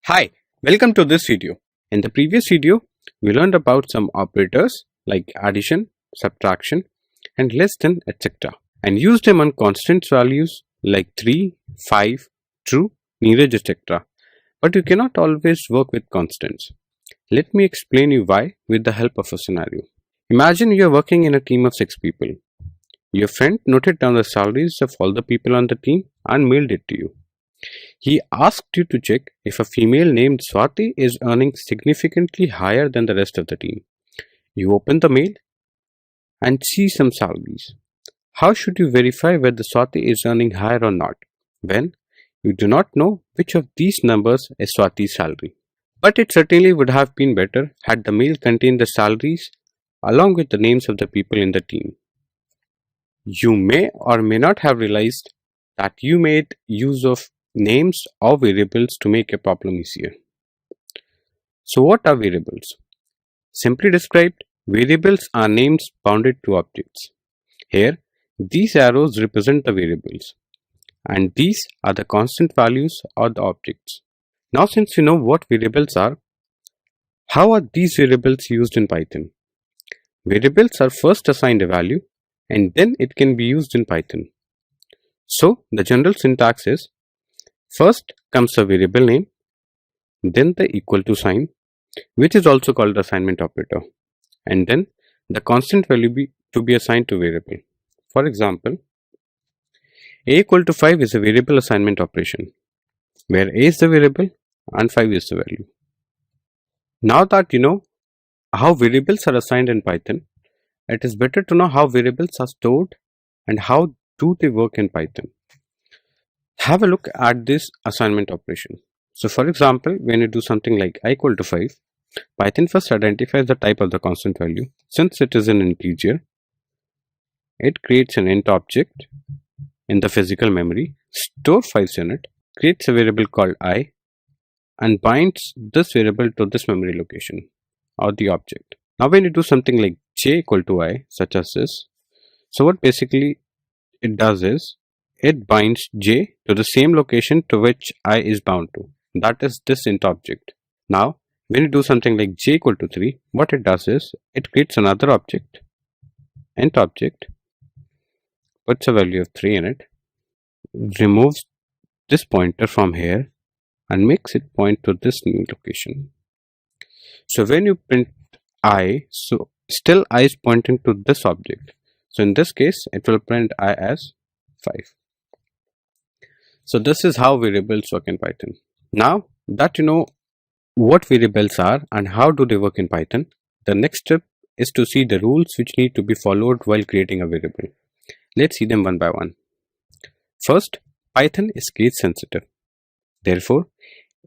Hi, welcome to this video. In the previous video, we learned about some operators like addition, subtraction, and less than, etc. and used them on constant values like 3, 5, true, nearest, etc. But you cannot always work with constants. Let me explain you why with the help of a scenario. Imagine you are working in a team of 6 people. Your friend noted down the salaries of all the people on the team and mailed it to you. He asked you to check if a female named Swati is earning significantly higher than the rest of the team. You open the mail and see some salaries. How should you verify whether Swati is earning higher or not when you do not know which of these numbers is Swati's salary? But it certainly would have been better had the mail contained the salaries along with the names of the people in the team. You may or may not have realized that you made use of names or variables to make a problem easier. So what are variables? Simply described, variables are names bounded to objects. Here, these arrows represent the variables, and these are the constant values or the objects. Now since you know what variables are, how are these variables used in Python? Variables are first assigned a value and then it can be used in Python. So the general syntax is: first comes a variable name, then the equal to sign, which is also called the assignment operator, and then the constant value to be assigned to variable. For example, a equal to 5 is a variable assignment operation, where a is the variable and 5 is the value. Now that you know how variables are assigned in Python, it is better to know how variables are stored and how do they work in Python. Have a look at this assignment operation. So for example, when you do something like I equal to 5, Python first identifies the type of the constant value. Since it is an integer, it creates an int object in the physical memory, stores 5s in it, creates a variable called I, and binds this variable to this memory location or the object. Now when you do something like j equal to I, such as this, so what basically it does is it binds j to the same location to which I is bound to, that is this int object. Now when you do something like j equal to 3, what it does is it creates another object, int object, puts a value of 3 in it, removes this pointer from here and makes it point to this new location. So when you print I, so still I is pointing to this object. So in this case, it will print I as 5. So this is how variables work in Python. Now that you know what variables are and how do they work in Python, the next step is to see the rules which need to be followed while creating a variable. Let's see them one by one. First, Python is case sensitive. Therefore,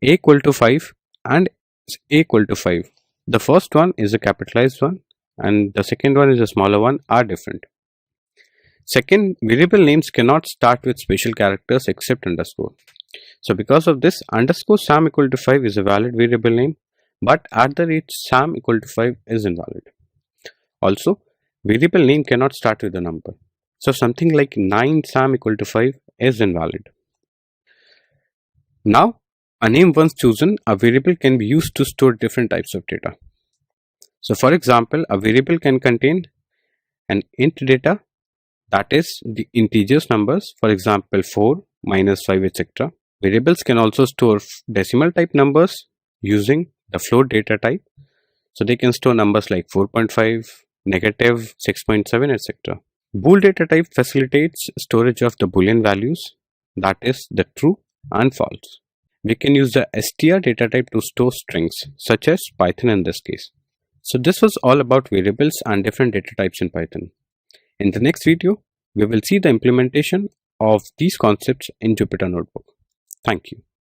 a equal to 5 and a equal to 5. The first one is a capitalized one and the second one is a smaller one are different. Second, variable names cannot start with special characters except underscore. So because of this, underscore Sam equal to 5 is a valid variable name, but @Sam equal to 5 is invalid. Also, variable name cannot start with a number. So something like 9 Sam equal to 5 is invalid. Now, a name once chosen, a variable can be used to store different types of data. So for example, a variable can contain an int data, that is the integers numbers, for example 4, -5, etc. Variables can also store decimal type numbers using the float data type. So they can store numbers like 4.5, -6.7, etc. Bool data type facilitates storage of the Boolean values, that is the true and false. We can use the str data type to store strings, such as Python in this case. So this was all about variables and different data types in Python. In the next video, we will see the implementation of these concepts in Jupyter Notebook. Thank you.